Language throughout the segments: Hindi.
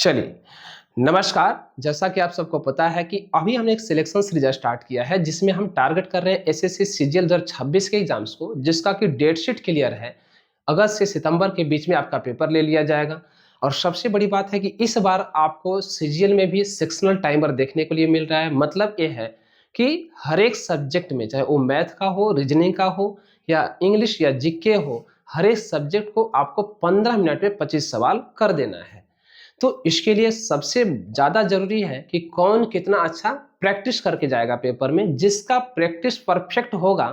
चलिए, नमस्कार। जैसा कि आप सबको पता है कि अभी हमने एक सिलेक्शन सीरीज स्टार्ट किया है जिसमें हम टारगेट कर रहे हैं एसएससी सीजीएल 2026 के एग्जाम्स को, जिसका कि डेट शीट क्लियर है। अगस्त से सितंबर के बीच में आपका पेपर ले लिया जाएगा। और सबसे बड़ी बात है कि इस बार आपको सीजीएल में भी सेक्शनल टाइमर देखने के लिए मिल रहा है। मतलब ये है कि हर एक सब्जेक्ट में, चाहे वो मैथ का हो, रीजनिंग का हो या इंग्लिश या जीके हो, हर एक सब्जेक्ट को आपको 15 मिनट में 25 सवाल कर देना है। तो इसके लिए सबसे ज़्यादा ज़रूरी है कि कौन कितना अच्छा प्रैक्टिस करके जाएगा पेपर में। जिसका प्रैक्टिस परफेक्ट होगा,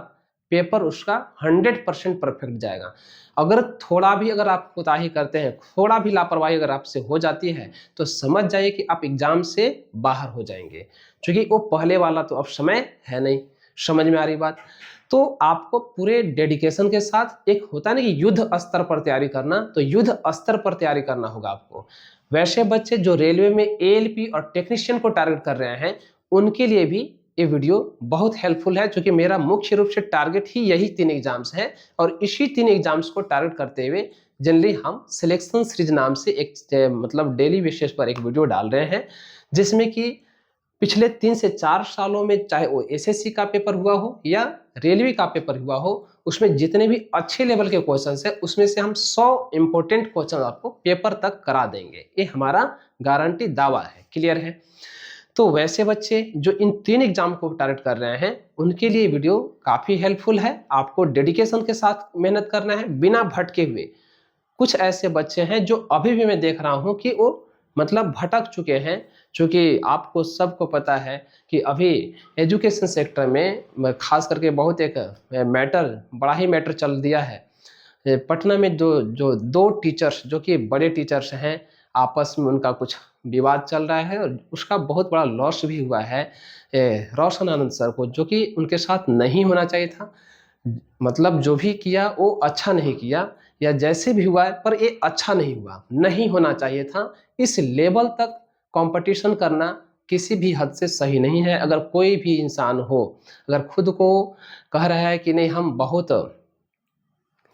पेपर उसका 100% परफेक्ट जाएगा। अगर थोड़ा भी अगर आप कोताही करते हैं, थोड़ा भी लापरवाही अगर आपसे हो जाती है, तो समझ जाइए कि आप एग्जाम से बाहर हो जाएंगे, क्योंकि वो पहले वाला तो अब समय है नहीं। समझ में आ रही बात? तो आपको पूरे डेडिकेशन के साथ, एक होता है ना कि युद्ध स्तर पर तैयारी करना, तो युद्ध स्तर पर तैयारी करना होगा आपको। वैसे बच्चे जो रेलवे में एएलपी और टेक्नीशियन को टारगेट कर रहे हैं, उनके लिए भी ये वीडियो बहुत हेल्पफुल है, क्योंकि मेरा मुख्य रूप से टारगेट ही यही 3 एग्जाम्स है। और इसी 3 एग्जाम्स को टारगेट करते हुए जनरली हम सिलेक्शन सीरीज नाम से एक मतलब डेली बेसिस पर एक वीडियो डाल रहे हैं, जिसमें कि पिछले 3 से 4 सालों में, चाहे वो एसएससी का पेपर हुआ हो या रेलवे का पेपर हुआ हो, उसमें जितने भी अच्छे लेवल के क्वेश्चंस है, उसमें से हम 100 इंपॉर्टेंट क्वेश्चन आपको पेपर तक करा देंगे। ये हमारा गारंटी दावा है। क्लियर है? तो वैसे बच्चे जो इन 3 एग्जाम को टारगेट कर रहे हैं, उनके लिए वीडियो काफ़ी हेल्पफुल है। आपको डेडिकेशन के साथ मेहनत करना है, बिना भटके हुए। कुछ ऐसे बच्चे हैं जो अभी भी मैं देख रहा हूं कि वो मतलब भटक चुके हैं, क्योंकि आपको सबको पता है कि अभी एजुकेशन सेक्टर में खास करके बहुत एक मैटर, बड़ा ही मैटर चल दिया है। पटना में जो दो टीचर्स, जो कि बड़े टीचर्स हैं, आपस में उनका कुछ विवाद चल रहा है और उसका बहुत बड़ा लॉस भी हुआ है रोशन आनंद सर को, जो कि उनके साथ नहीं होना चाहिए था। मतलब जो भी किया वो अच्छा नहीं किया, या जैसे भी हुआ है, पर ये अच्छा नहीं हुआ, नहीं होना चाहिए था। इस लेवल तक कंपटीशन करना किसी भी हद से सही नहीं है। अगर कोई भी इंसान हो, अगर खुद को कह रहा है कि नहीं हम बहुत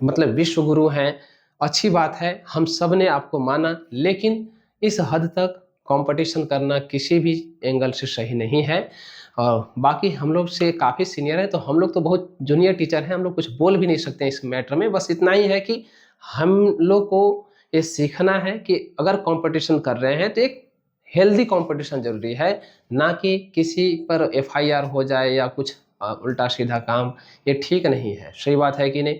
मतलब विश्व गुरु हैं, अच्छी बात है, हम सब ने आपको माना, लेकिन इस हद तक कंपटीशन करना किसी भी एंगल से सही नहीं है। और बाकी हम लोग से काफ़ी सीनियर है, तो हम लोग तो बहुत जूनियर टीचर हैं, हम लोग कुछ बोल भी नहीं सकते हैं इस मैटर में। बस इतना ही है कि हम लोग को ये सीखना है कि अगर कंपटीशन कर रहे हैं तो एक हेल्दी कंपटीशन जरूरी है, ना कि किसी पर एफआईआर हो जाए या कुछ उल्टा सीधा काम। ये ठीक नहीं है। सही बात है कि नहीं?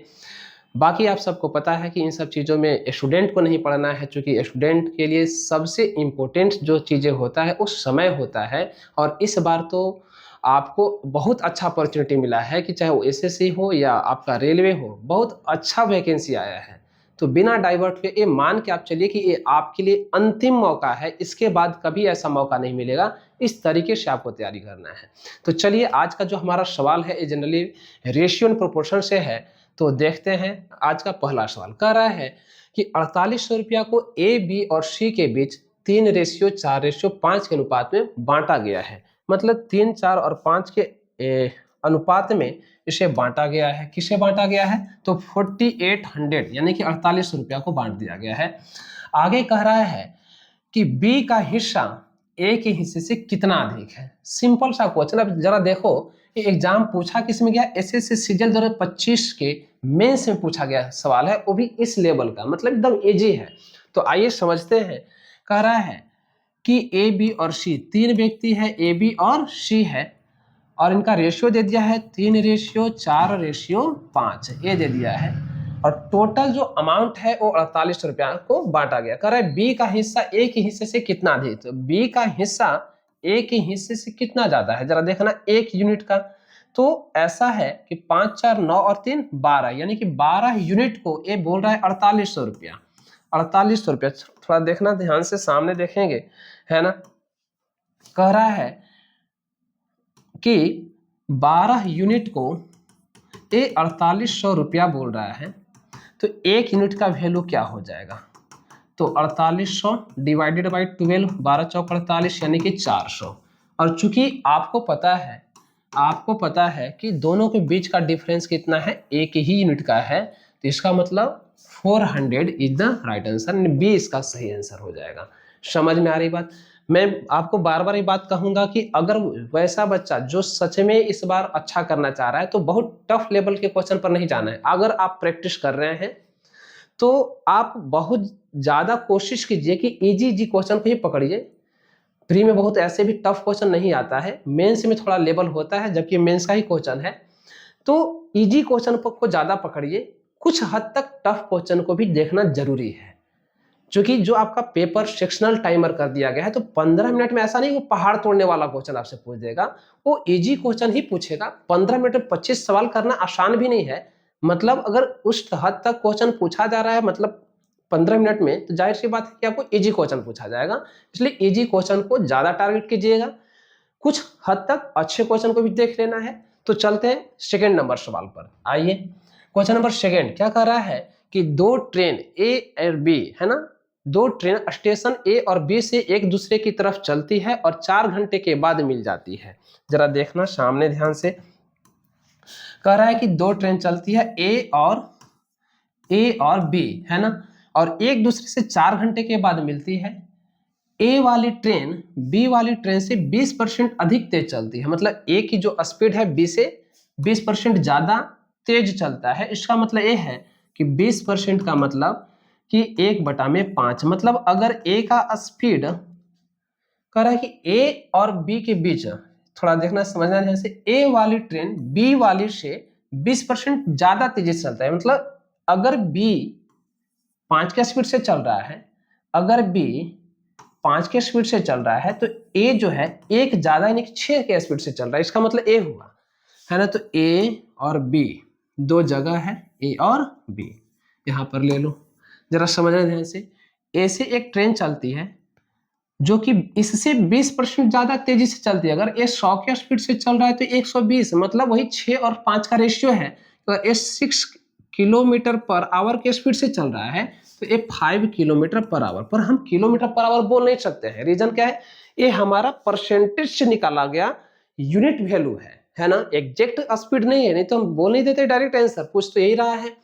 बाकी आप सबको पता है कि इन सब चीज़ों में स्टूडेंट को नहीं पढ़ना है, क्योंकि स्टूडेंट के लिए सबसे इम्पोर्टेंट जो चीज़ें होता है उस समय होता है। और इस बार तो आपको बहुत अच्छा अपॉर्चुनिटी मिला है कि चाहे वो एसएससी हो या आपका रेलवे हो, बहुत अच्छा वैकेंसी आया है। तो बिना डाइवर्ट हुए ये मान के आप चलिए कि ये आपके लिए अंतिम मौका है, इसके बाद कभी ऐसा मौका नहीं मिलेगा। इस तरीके से आपको तैयारी करना है। तो चलिए, आज का जो हमारा सवाल है ये जनरली रेशियो एंड प्रोपोर्शन से है। तो देखते हैं। आज का पहला सवाल कह रहा है कि 4800 रुपया को ए, बी और सी के बीच 3:4:5 के अनुपात में बांटा गया है। मतलब 3, 4 और 5 के अनुपात में इसे बांटा गया है। किसे बांटा गया है? तो 4800 यानी कि 4800 रुपया को बांट दिया गया है। आगे कह रहा है कि बी का हिस्सा ए के हिस्से से कितना अधिक है। सिंपल सा क्वेश्चन। अब जरा देखो, ये एग्जाम पूछा किस में गया? एसएससी सीजीएल 2025 के मेंस में पूछा गया सवाल है, वो भी इस लेवल का, मतलब एकदम इजी है। तो आइए समझते हैं। कह रहा है कि ए, बी और सी, 3 व्यक्ति है, ए, बी और सी है, और इनका रेशियो दे दिया है 3:4:5, ये दे दिया है। और टोटल जो अमाउंट है वो 4800 रुपया को बांटा गया। कह रहा है बी का हिस्सा ए के हिस्से से कितना अधिक। तो बी का हिस्सा ए के हिस्से से कितना ज्यादा है, जरा देखना, 1 यूनिट का। तो ऐसा है कि 5, 4, 9 और 3 12, यानी कि 12 यूनिट को ए बोल रहा है 4800 रुपया। 4800 रुपया, थोड़ा देखना ध्यान से, सामने देखेंगे, है ना। कह रहा है कि 12 यूनिट को ये 4800 रुपया बोल रहा है, तो 1 यूनिट का वैल्यू क्या हो जाएगा? तो 4800 डिवाइडेड बाई 12, 12 चौक 48, यानी कि 400। और चूंकि आपको पता है कि दोनों के बीच का डिफरेंस कितना है, 1 ही यूनिट का है, तो इसका मतलब 400 is the right answer. B इसका सही आंसर हो जाएगा। समझ में आ रही बात? मैं आपको बार बार ये बात कहूंगा कि अगर वैसा बच्चा जो सच में इस बार अच्छा करना चाह रहा है तो बहुत टफ लेवल के क्वेश्चन पर नहीं जाना है। अगर आप प्रैक्टिस कर रहे हैं तो आप बहुत ज्यादा कोशिश कीजिए कि इजी इजी क्वेश्चन को ही पकड़िए। प्री में बहुत ऐसे भी टफ क्वेश्चन नहीं आता है, मेंस में थोड़ा लेवल होता है, जबकि मेंस का ही क्वेश्चन है। तो इजी क्वेश्चन को ज्यादा पकड़िए, कुछ हद तक टफ क्वेश्चन को भी देखना जरूरी है। क्योंकि जो आपका पेपर सेक्शनल टाइमर कर दिया गया है, तो 15 मिनट में ऐसा नहीं वो पहाड़ तोड़ने वाला क्वेश्चन आपसे पूछ देगा, वो इजी क्वेश्चन ही पूछेगा। 15 मिनट में 25 सवाल करना आसान भी नहीं है। मतलब अगर उस हद तक क्वेश्चन पूछा जा रहा है, मतलब 15 मिनट में, तो जाहिर सी बात है कि आपको इजी क्वेश्चन पूछा जाएगा। इसलिए इजी क्वेश्चन को ज्यादा टारगेट कीजिएगा, कुछ हद तक अच्छे क्वेश्चन को भी देख लेना है। तो चलते हैं सेकेंड नंबर सवाल पर। आइए, क्वेश्चन नंबर सेकेंड क्या कह रहा है कि दो ट्रेन ए और बी है ना, दो ट्रेन स्टेशन ए और बी से एक दूसरे की तरफ चलती है और 4 घंटे के बाद मिल जाती है। जरा देखना सामने ध्यान से। कह रहा है कि दो ट्रेन चलती है ए और बी है ना, और एक दूसरे से 4 घंटे के बाद मिलती है। ए वाली ट्रेन बी वाली ट्रेन से 20% अधिक तेज चलती है। मतलब ए की जो स्पीड है बी से 20% ज्यादा तेज चलता है। इसका मतलब ये है कि 20% का मतलब कि 1/5। मतलब अगर ए का स्पीड कह रहा है कि ए और बी के बीच, थोड़ा देखना समझना ध्यान से, ए वाली ट्रेन बी वाली से 20% ज्यादा तेजी से चलता है। मतलब अगर बी 5 के स्पीड से चल रहा है, अगर बी 5 के स्पीड से चल रहा है, तो ए जो है एक ज्यादा यानी 6 के स्पीड से चल रहा है। इसका मतलब ए हुआ है ना। तो ए और बी दो जगह है, ए और बी यहां पर ले लो। जरा समझना ध्यान से, ए से एक ट्रेन चलती है जो कि इससे 20% ज्यादा तेजी से चलती है। अगर ये 100 के स्पीड से चल रहा है तो 120, मतलब वही 6 और 5 का रेशियो है। अगर ये 6 किलोमीटर पर आवर के स्पीड से चल रहा है तो ये 5 किलोमीटर पर आवर, पर हम किलोमीटर पर आवर बोल नहीं सकते हैं। रीजन क्या है, ये हमारा परसेंटेज से निकाला गया यूनिट वैल्यू है ना, एग्जैक्ट स्पीड नहीं है, नहीं तो हम बोल नहीं देते डायरेक्ट आंसर। पूछ तो यही रहा है,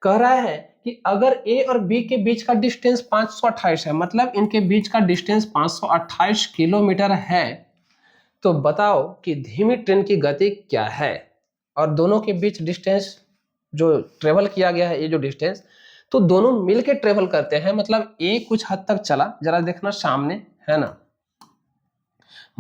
कह रहा है कि अगर ए और बी के बीच का डिस्टेंस 528 है, मतलब इनके बीच का डिस्टेंस 528 किलोमीटर है, तो बताओ कि धीमी ट्रेन की गति क्या है। और दोनों के बीच डिस्टेंस जो ट्रेवल किया गया है, ये जो डिस्टेंस, तो दोनों मिलके ट्रेवल करते हैं। मतलब ए कुछ हद तक चला, जरा देखना सामने है ना।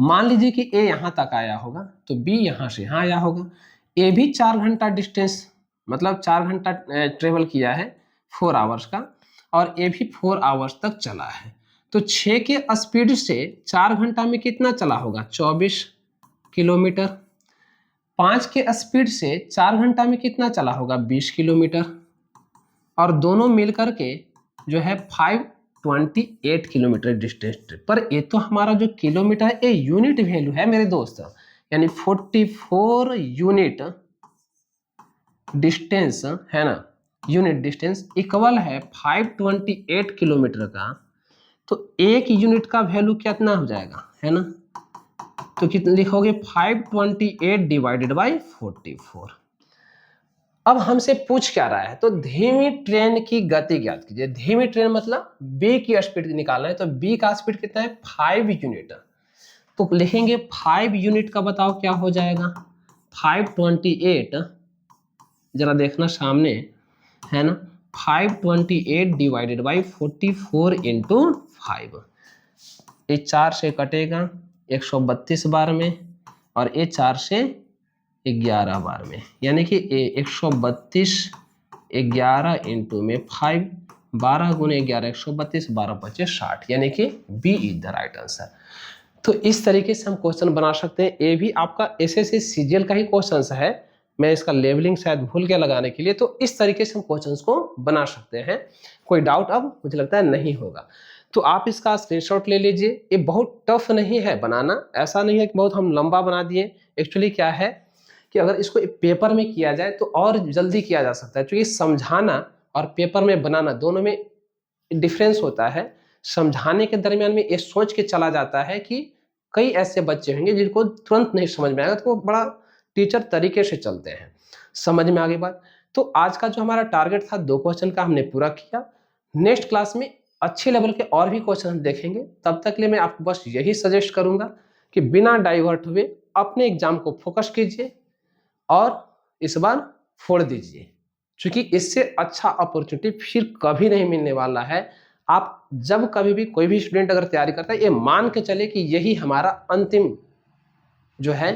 मान लीजिए कि ए यहां तक आया होगा तो बी यहां से यहां आया होगा। ए भी 4 घंटा डिस्टेंस, मतलब 4 घंटा ट्रेवल किया है, 4 आवर्स का, और ये भी 4 आवर्स तक चला है। तो 6 के स्पीड से 4 घंटा में कितना चला होगा, 24 किलोमीटर। 5 के स्पीड से 4 घंटा में कितना चला होगा, 20 किलोमीटर। और दोनों मिलकर के जो है 528 किलोमीटर डिस्टेंस। पर ये तो हमारा जो किलोमीटर है ये यूनिट वैल्यू है मेरे दोस्त, यानी 44 यूनिट डिस्टेंस है ना, यूनिट डिस्टेंस इक्वल है 528 किलोमीटर का। तो एक यूनिट का वैल्यू कितना हो जाएगा है ना, तो कितना लिखोगे, 528 डिवाइडेड बाई 44। अब हमसे पूछ क्या रहा है, तो धीमी ट्रेन की गति ज्ञात कीजिए। धीमी ट्रेन मतलब बी की स्पीड निकालना है, तो बी का स्पीड कितना है, 5 यूनिट। तो लिखेंगे 5 यूनिट का, बताओ क्या हो जाएगा, 528, जरा देखना सामने है ना, 528 डिवाइडेड बाई 44 इंटू 5। ये 4 से कटेगा 132 बार में, और ये 4 से 11 बार में, यानी कि 132 11 इंटू में 5, 12 गुने 11 132, 12 25 60, यानी कि B is the right answer. तो इस तरीके से हम क्वेश्चन बना सकते हैं। ये भी आपका एसएससी सीजीएल का ही क्वेश्चन है, मैं इसका लेवलिंग शायद भूल गया लगाने के लिए। तो इस तरीके से हम क्वेश्चंस को बना सकते हैं। कोई डाउट अब मुझे लगता है नहीं होगा, तो आप इसका स्क्रीनशॉट ले लीजिए। ये बहुत टफ नहीं है बनाना, ऐसा नहीं है कि बहुत हम लंबा बना दिए। एक्चुअली क्या है कि अगर इसको पेपर में किया जाए तो और जल्दी किया जा सकता है, क्योंकि समझाना और पेपर में बनाना दोनों में डिफरेंस होता है। समझाने के दरमियान में ये सोच के चला जाता है कि कई ऐसे बच्चे होंगे जिनको तुरंत नहीं समझ में आएगा, तो वो बड़ा टीचर तरीके से चलते हैं। समझ में आ गई बात? तो आज का जो हमारा टारगेट था 2 क्वेश्चन का हमने पूरा किया। नेक्स्ट क्लास में अच्छे लेवल के और भी क्वेश्चन देखेंगे। तब तक के लिए मैं आपको बस यही सजेस्ट करूंगा कि बिना डाइवर्ट हुए अपने एग्जाम को फोकस कीजिए और इस बार फोड़ दीजिए, क्योंकि इससे अच्छा अपॉर्चुनिटी फिर कभी नहीं मिलने वाला है। आप जब कभी भी कोई भी स्टूडेंट अगर तैयारी करता है, ये मान के चले कि यही हमारा अंतिम जो है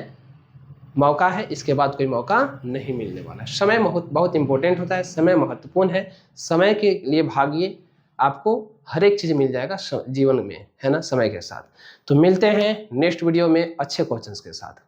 मौका है, इसके बाद कोई मौका नहीं मिलने वाला है। समय बहुत बहुत इंपॉर्टेंट होता है, समय महत्वपूर्ण है, समय के लिए भागिए, आपको हर एक चीज मिल जाएगा जीवन में, है ना, समय के साथ। तो मिलते हैं नेक्स्ट वीडियो में अच्छे क्वेश्चंस के साथ।